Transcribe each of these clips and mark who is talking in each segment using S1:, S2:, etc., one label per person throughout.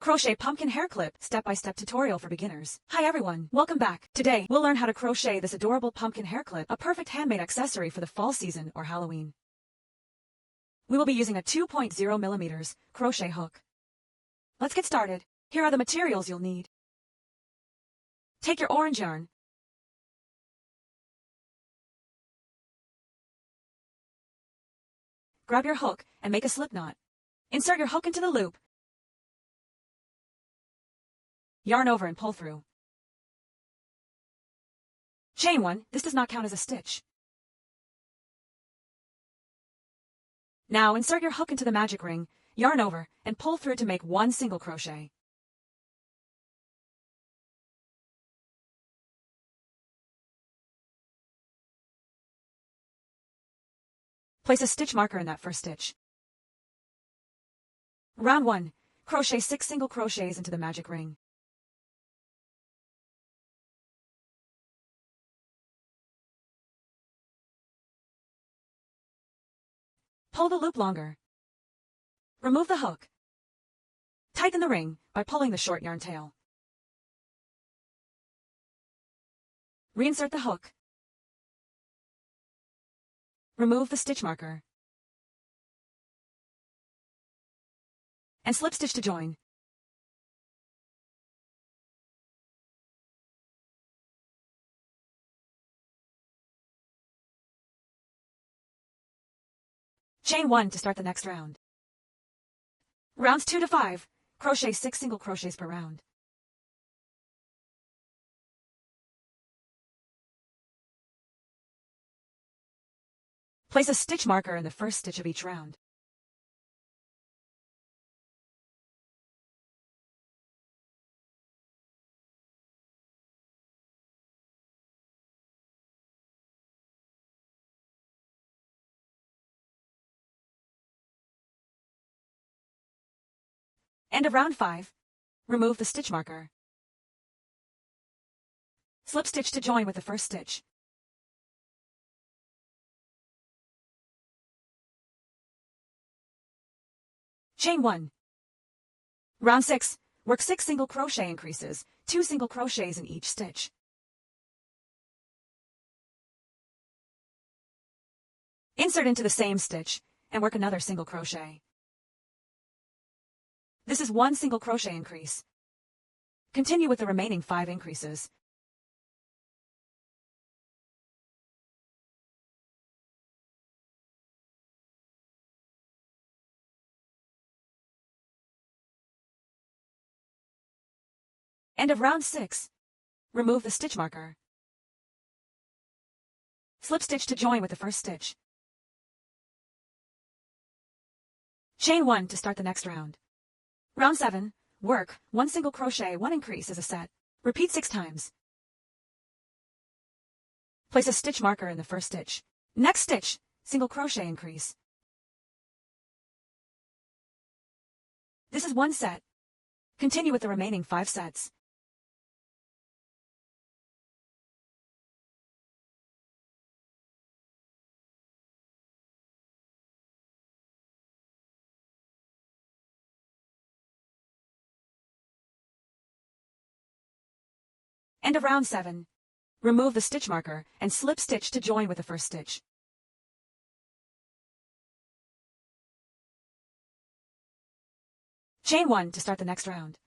S1: Crochet pumpkin hair clip step-by-step tutorial for beginners. Hi everyone, welcome back. Today, we'll learn how to crochet this adorable pumpkin hair clip, a perfect handmade accessory for the fall season or Halloween. We will be using a 2.0 millimeters crochet hook. Let's get started. Here are the materials you'll need. Take your orange yarn. Grab your hook and make a slip knot. Insert your hook into the loop. Yarn over and pull through. Chain 1, this does not count as a stitch. Now insert your hook into the magic ring, yarn over, and pull through to make one single crochet. Place a stitch marker in that first stitch. Round 1, crochet 6 single crochets into the magic ring. Pull the loop longer. Remove the hook. Tighten the ring by pulling the short yarn tail. Reinsert the hook. Remove the stitch marker. And slip stitch to join. Chain 1 to start the next round. Rounds 2 to 5, crochet 6 single crochets per round. Place a stitch marker in the first stitch of each round. End of round 5. Remove the stitch marker. Slip stitch to join with the first stitch. Chain 1. Round 6. Work 6 single crochet increases, 2 single crochets in each stitch. Insert into the same stitch and work another single crochet. This is 1 single crochet increase. Continue with the remaining 5 increases. End of round 6. Remove the stitch marker. Slip stitch to join with the first stitch. Chain 1 to start the next round. Round 7. Work 1 single crochet, 1 increase as a set. Repeat 6 times. Place a stitch marker in the first stitch. Next stitch, single crochet increase. This is 1 set. Continue with the remaining 5 sets. End of round 7. Remove the stitch marker and slip stitch to join with the first stitch. Chain 1 to start the next round.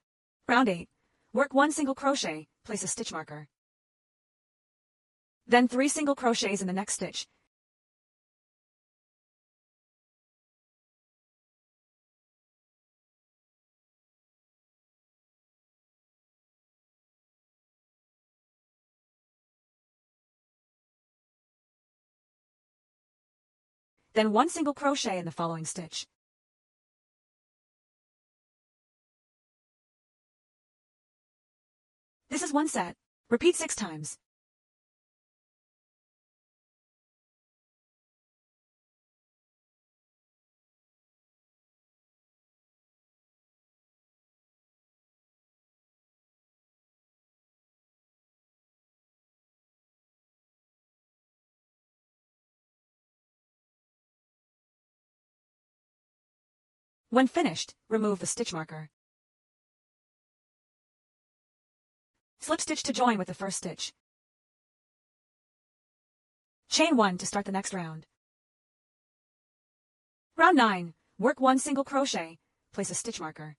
S1: Round 8. Work 1 single crochet, place a stitch marker. Then 3 single crochets in the next stitch. Then 1 single crochet in the following stitch. This is 1 set. Repeat 6 times. When finished, remove the stitch marker. Slip stitch to join with the first stitch. Chain 1 to start the next round. Round 9. Work 1 single crochet. Place a stitch marker.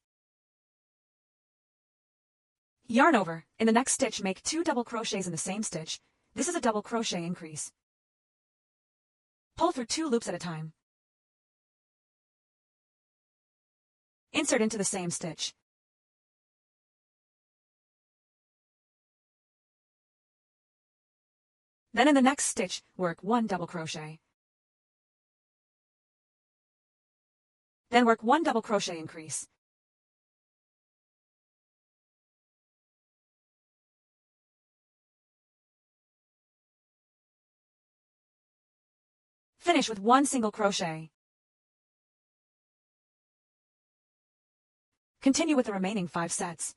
S1: Yarn over. In the next stitch, make 2 double crochets in the same stitch. This is a double crochet increase. Pull through 2 loops at a time. Insert into the same stitch. Then in the next stitch, work 1 double crochet. Then work 1 double crochet increase. Finish with 1 single crochet. Continue with the remaining 5 sets.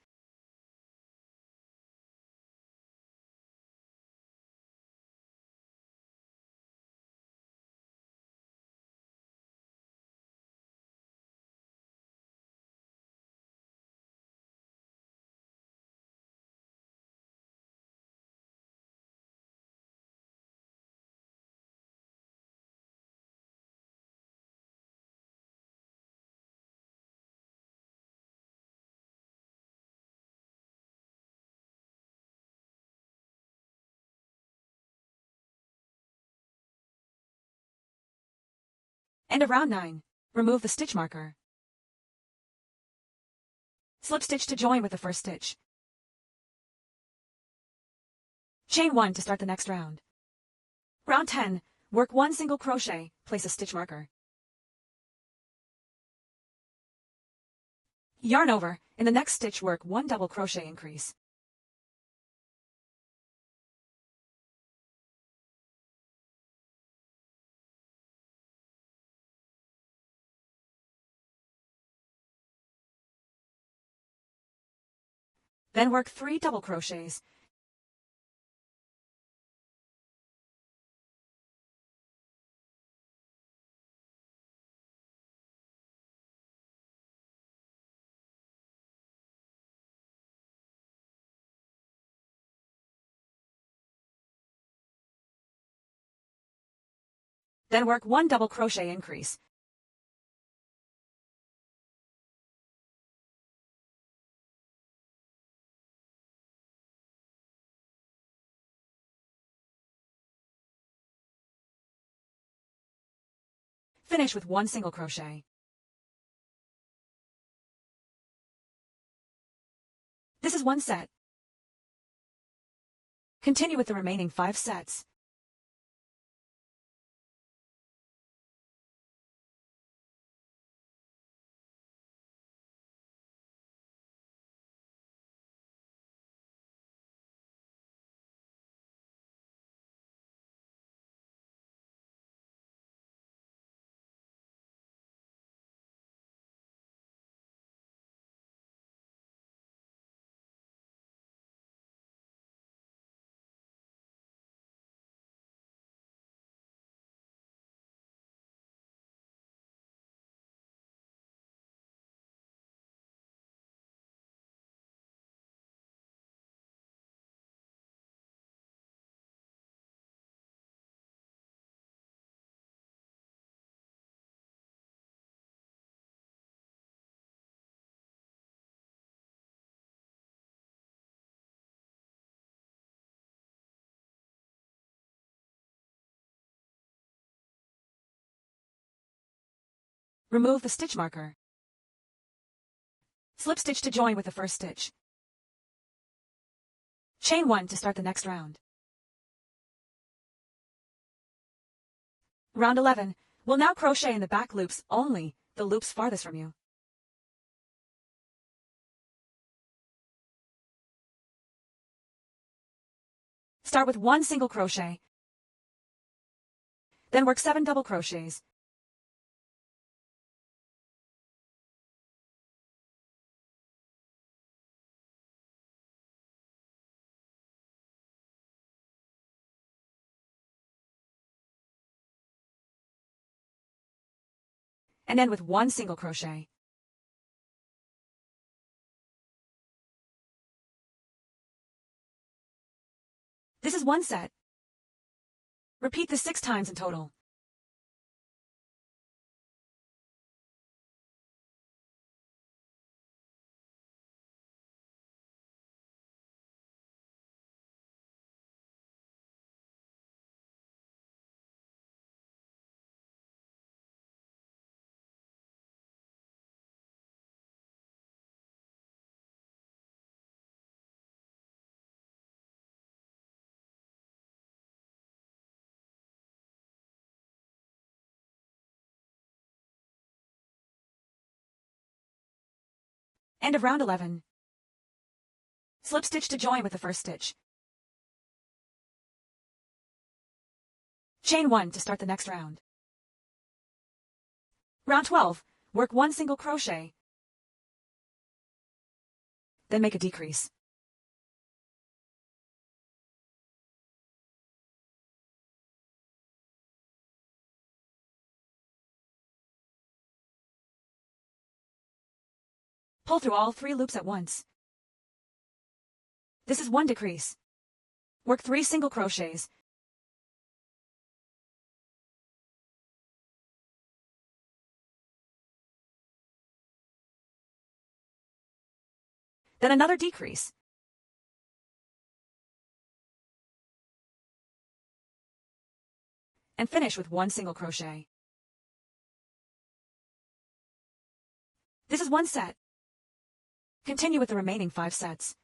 S1: End of round 9. Remove the stitch marker. Slip stitch to join with the first stitch. Chain 1 to start the next round. Round 10. Work 1 single crochet. Place a stitch marker. Yarn over. In the next stitch, work 1 double crochet increase. Then work 3 double crochets. Then work 1 double crochet increase. Finish with 1 single crochet. This is 1 set. Continue with the remaining 5 sets. Remove the stitch marker. Slip stitch to join with the first stitch. Chain 1 to start the next round. Round 11. We'll now crochet in the back loops only, the loops farthest from you. Start with 1 single crochet. Then work 7 double crochets. And end with 1 single crochet. This is one set. Repeat this 6 times in total. End of round 11. Slip stitch to join with the first stitch. Chain 1 to start the next round. Round 12. Work 1 single crochet. Then make a decrease. Pull through all 3 loops at once. This is 1 decrease. Work 3 single crochets. Then another decrease. And finish with 1 single crochet. This is 1 set. Continue with the remaining 5 sets.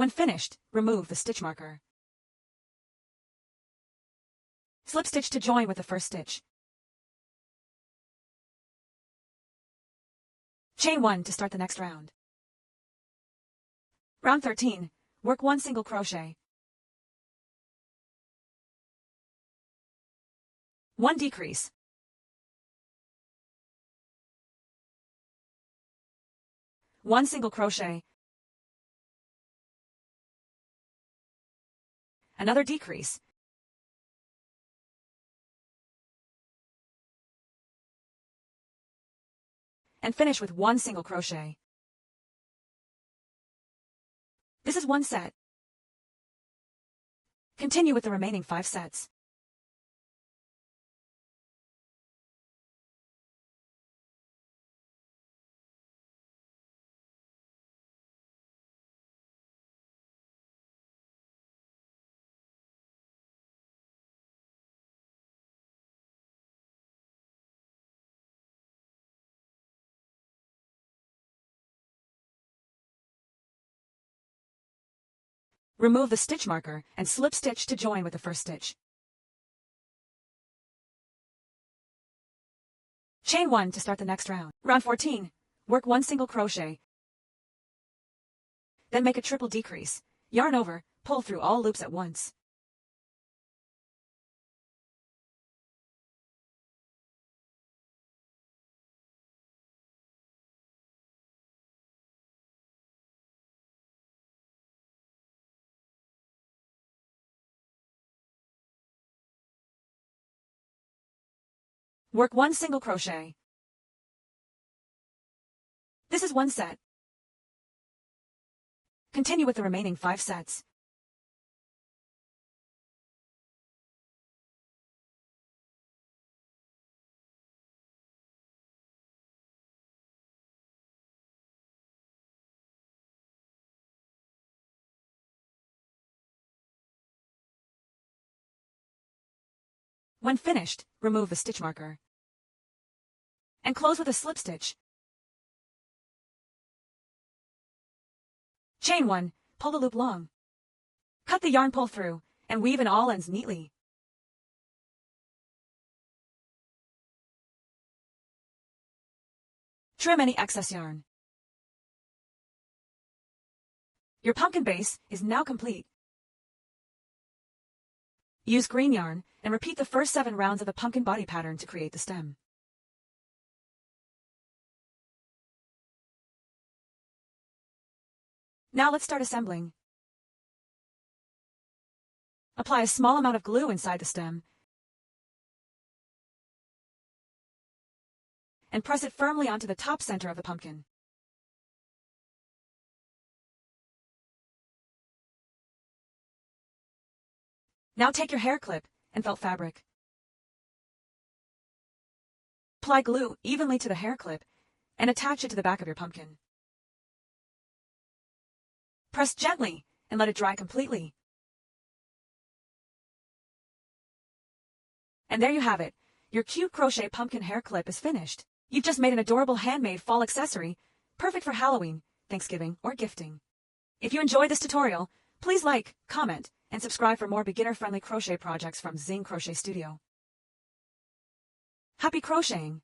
S1: When finished, remove the stitch marker. Slip stitch to join with the first stitch. Chain 1 to start the next round. Round 13. Work 1 single crochet. 1 decrease. 1 single crochet. Another decrease. And finish with 1 single crochet. This is 1 set. Continue with the remaining 5 sets. Remove the stitch marker and slip stitch to join with the first stitch. Chain 1 to start the next round. Round 14. Work 1 single crochet. Then make a triple decrease. Yarn over, pull through all loops at once. Work 1 single crochet. This is 1 set. Continue with the remaining 5 sets. When finished, remove the stitch marker. And close with a slip stitch. Chain 1, pull the loop long. Cut the yarn pull through, and weave in all ends neatly. Trim any excess yarn. Your pumpkin base is now complete. Use green yarn and repeat the first 7 rounds of the pumpkin body pattern to create the stem. Now let's start assembling. Apply a small amount of glue inside the stem and press it firmly onto the top center of the pumpkin. Now take your hair clip and felt fabric. Apply glue evenly to the hair clip and attach it to the back of your pumpkin. Press gently and let it dry completely. And there you have it. Your cute crochet pumpkin hair clip is finished. You've just made an adorable handmade fall accessory, perfect for Halloween, Thanksgiving, or gifting. If you enjoyed this tutorial, please like, comment, and subscribe for more beginner-friendly crochet projects from Zing Crochet Studio. Happy crocheting!